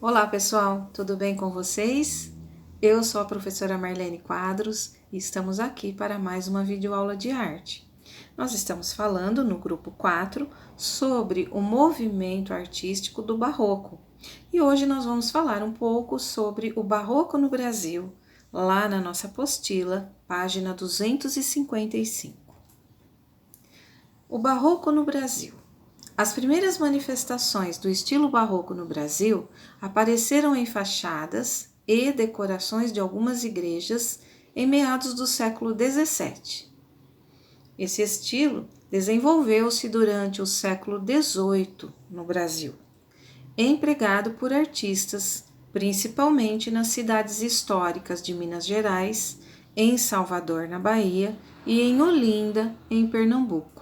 Olá pessoal, tudo bem com vocês? Eu sou a professora Marlene Quadros e estamos aqui para mais uma videoaula de arte. Nós estamos falando no grupo 4 sobre o movimento artístico do Barroco. E hoje nós vamos falar um pouco sobre o Barroco no Brasil, lá na nossa apostila, página 255. O Barroco no Brasil. As primeiras manifestações do estilo barroco no Brasil apareceram em fachadas e decorações de algumas igrejas em meados do século XVII. Esse estilo desenvolveu-se durante o século XVIII no Brasil, empregado por artistas, principalmente nas cidades históricas de Minas Gerais, em Salvador, na Bahia, e em Olinda, em Pernambuco.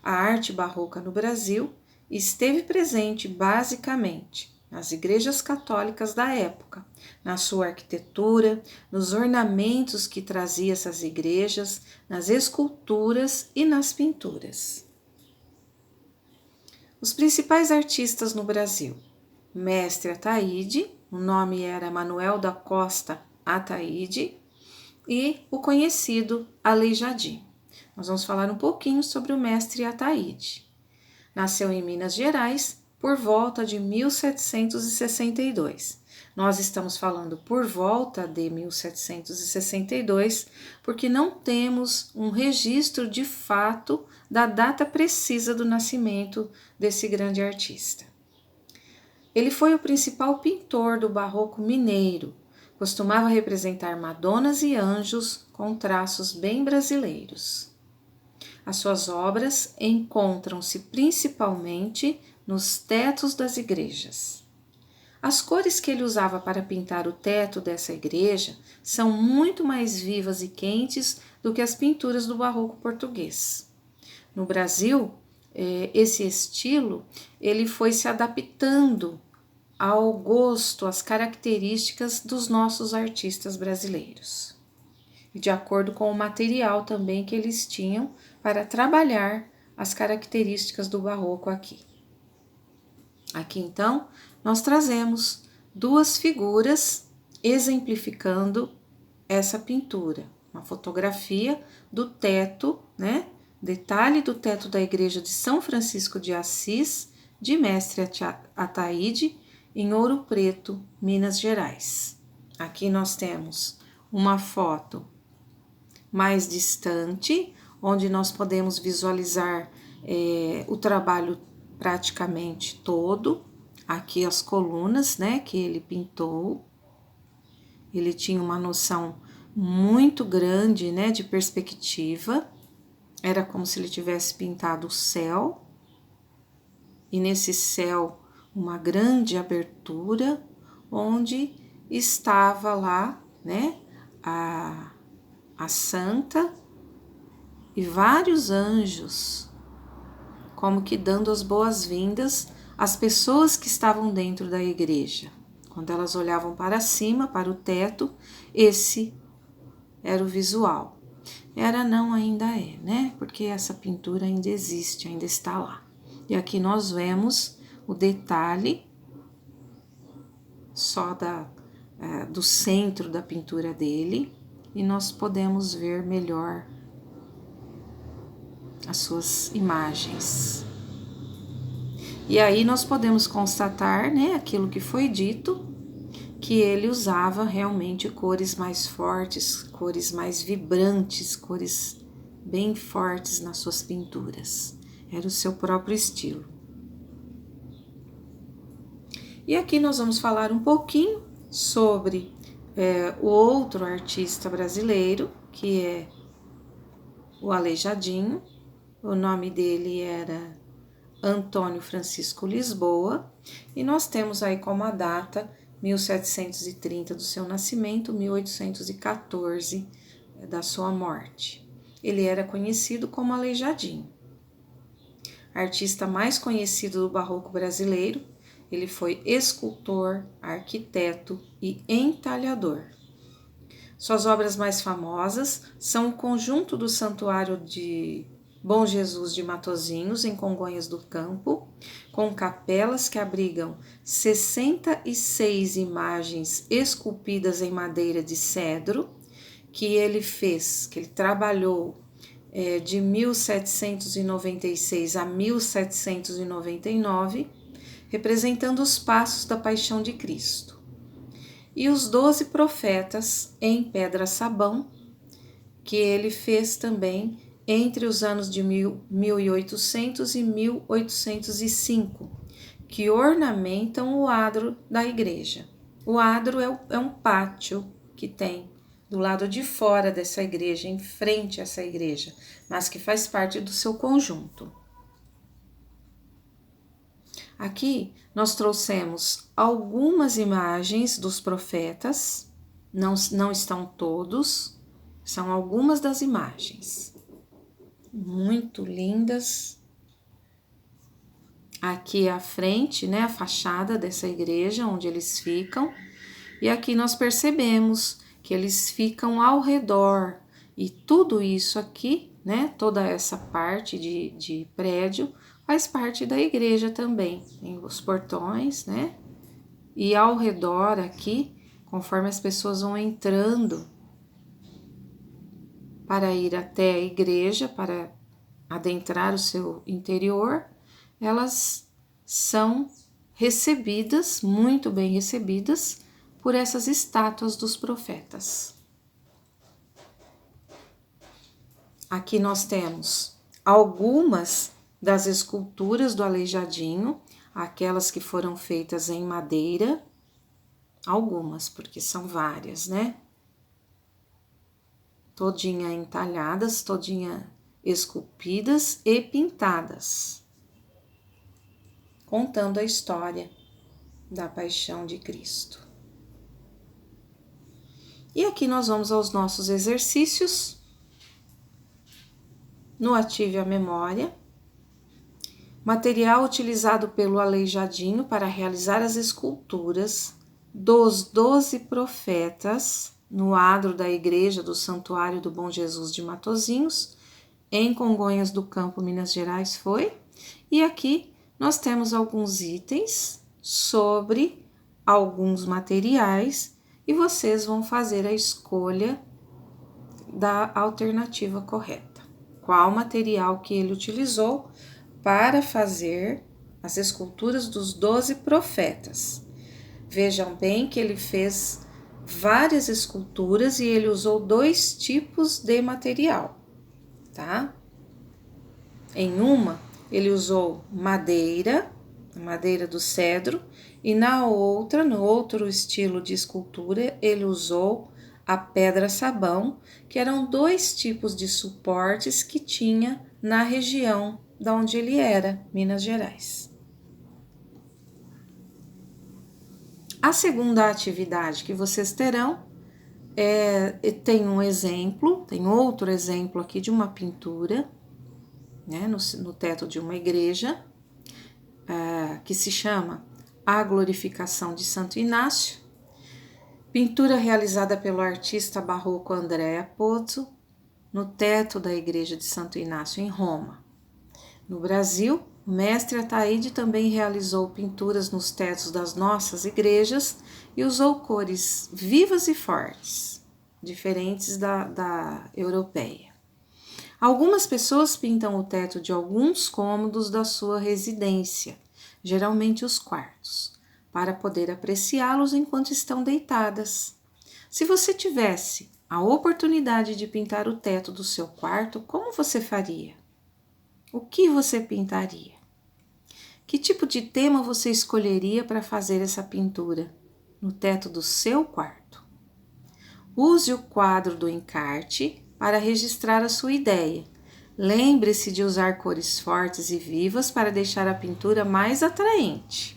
A arte barroca no Brasil esteve presente basicamente nas igrejas católicas da época, na sua arquitetura, nos ornamentos que trazia essas igrejas, nas esculturas e nas pinturas. Os principais artistas no Brasil: Mestre Ataíde, o nome era Manuel da Costa Ataíde, e o conhecido Aleijadinho. Nós vamos falar um pouquinho sobre o mestre Ataíde. Nasceu em Minas Gerais por volta de 1762. Nós estamos falando por volta de 1762 porque não temos um registro de fato da data precisa do nascimento desse grande artista. Ele foi o principal pintor do barroco mineiro. Costumava representar madonas e anjos com traços bem brasileiros. As suas obras encontram-se principalmente nos tetos das igrejas. As cores que ele usava para pintar o teto dessa igreja são muito mais vivas e quentes do que as pinturas do barroco português. No Brasil, esse estilo ele foi se adaptando ao gosto, às características dos nossos artistas brasileiros. E de acordo com o material também que eles tinham para trabalhar as características do barroco aqui. Aqui então, nós trazemos duas figuras exemplificando essa pintura. Uma fotografia do teto, né? Detalhe do teto da igreja de São Francisco de Assis, de Mestre Ataíde, em Ouro Preto, Minas Gerais. Aqui nós temos uma foto mais distante, onde nós podemos visualizar o trabalho praticamente todo. Aqui as colunas, né, que ele pintou. Ele tinha uma noção muito grande, né, de perspectiva. Era como se ele tivesse pintado o céu. E nesse céu, uma grande abertura, onde estava lá, né, a santa e vários anjos, como que dando as boas-vindas às pessoas que estavam dentro da igreja. Quando elas olhavam para cima, para o teto, esse era o visual. Era não, ainda é, né? Porque essa pintura ainda existe, ainda está lá. E aqui nós vemos o detalhe só do centro da pintura dele, e nós podemos ver melhor as suas imagens. E aí nós podemos constatar, né, aquilo que foi dito, que ele usava realmente cores mais fortes, cores mais vibrantes, cores bem fortes nas suas pinturas. Era o seu próprio estilo. E aqui nós vamos falar um pouquinho sobre o outro artista brasileiro, que é o Aleijadinho. O nome dele era Antônio Francisco Lisboa, e nós temos aí como a data 1730 do seu nascimento, 1814 da sua morte. Ele era conhecido como Aleijadinho. Artista mais conhecido do barroco brasileiro, ele foi escultor, arquiteto e entalhador. Suas obras mais famosas são o conjunto do Santuário de Bom Jesus de Matozinhos, em Congonhas do Campo, com capelas que abrigam 66 imagens esculpidas em madeira de cedro, que ele fez, que ele trabalhou de 1796 a 1799, representando os passos da Paixão de Cristo. E os 12 profetas em pedra-sabão, que ele fez também entre os anos de 1800 e 1805, que ornamentam o adro da igreja. O adro é um pátio que tem do lado de fora dessa igreja, em frente a essa igreja, mas que faz parte do seu conjunto. Aqui nós trouxemos algumas imagens dos profetas, não estão todos, são algumas das imagens. Muito lindas. Aqui é a frente, né, a fachada dessa igreja onde eles ficam. E aqui nós percebemos que eles ficam ao redor. E tudo isso aqui, né, toda essa parte de prédio faz parte da igreja também. Tem os portões, né? E ao redor aqui, conforme as pessoas vão entrando para ir até a igreja, para adentrar o seu interior, elas são recebidas, muito bem recebidas, por essas estátuas dos profetas. Aqui nós temos algumas das esculturas do Aleijadinho, aquelas que foram feitas em madeira, algumas, porque são várias, né? Todinha entalhadas, todinha esculpidas e pintadas, contando a história da Paixão de Cristo. E aqui nós vamos aos nossos exercícios. No Ative a Memória. Material utilizado pelo Aleijadinho para realizar as esculturas dos 12 profetas no adro da igreja do Santuário do Bom Jesus de Matozinhos, em Congonhas do Campo, Minas Gerais, foi. E aqui nós temos alguns itens sobre alguns materiais e vocês vão fazer a escolha da alternativa correta. Qual material que ele utilizou para fazer as esculturas dos 12 profetas. Vejam bem que ele fez várias esculturas e ele usou 2 tipos de material, tá? Em uma, ele usou madeira do cedro, e na outra, no outro estilo de escultura, ele usou a pedra-sabão, que eram 2 tipos de suportes que tinha na região da onde ele era, Minas Gerais. A segunda atividade que vocês terão tem um exemplo, tem outro exemplo aqui de uma pintura, né, no teto de uma igreja, que se chama A Glorificação de Santo Inácio, pintura realizada pelo artista barroco Andrea Pozzo, no teto da igreja de Santo Inácio, em Roma. No Brasil, o mestre Ataíde também realizou pinturas nos tetos das nossas igrejas e usou cores vivas e fortes, diferentes da europeia. Algumas pessoas pintam o teto de alguns cômodos da sua residência, geralmente os quartos, para poder apreciá-los enquanto estão deitadas. Se você tivesse a oportunidade de pintar o teto do seu quarto, como você faria? O que você pintaria? Que tipo de tema você escolheria para fazer essa pintura no teto do seu quarto? Use o quadro do encarte para registrar a sua ideia. Lembre-se de usar cores fortes e vivas para deixar a pintura mais atraente.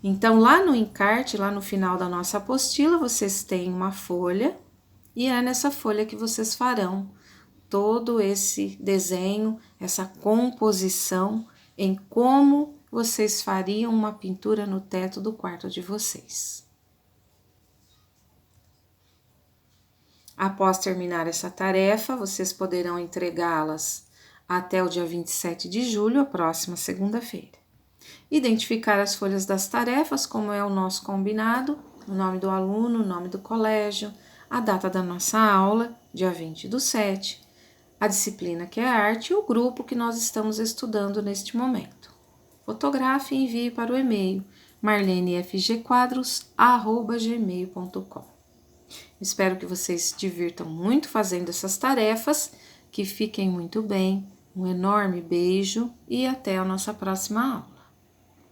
Então, lá no encarte, lá no final da nossa apostila, vocês têm uma folha e é nessa folha que vocês farão todo esse desenho, essa composição em como vocês fariam uma pintura no teto do quarto de vocês. Após terminar essa tarefa, vocês poderão entregá-las até o dia 27 de julho, a próxima segunda-feira. Identificar as folhas das tarefas, como é o nosso combinado, o nome do aluno, o nome do colégio, a data da nossa aula, dia 20/7, a disciplina que é arte e o grupo que nós estamos estudando neste momento. Fotografe e envie para o e-mail marlenefgquadros@gmail.com. Espero que vocês se divirtam muito fazendo essas tarefas, que fiquem muito bem. Um enorme beijo e até a nossa próxima aula.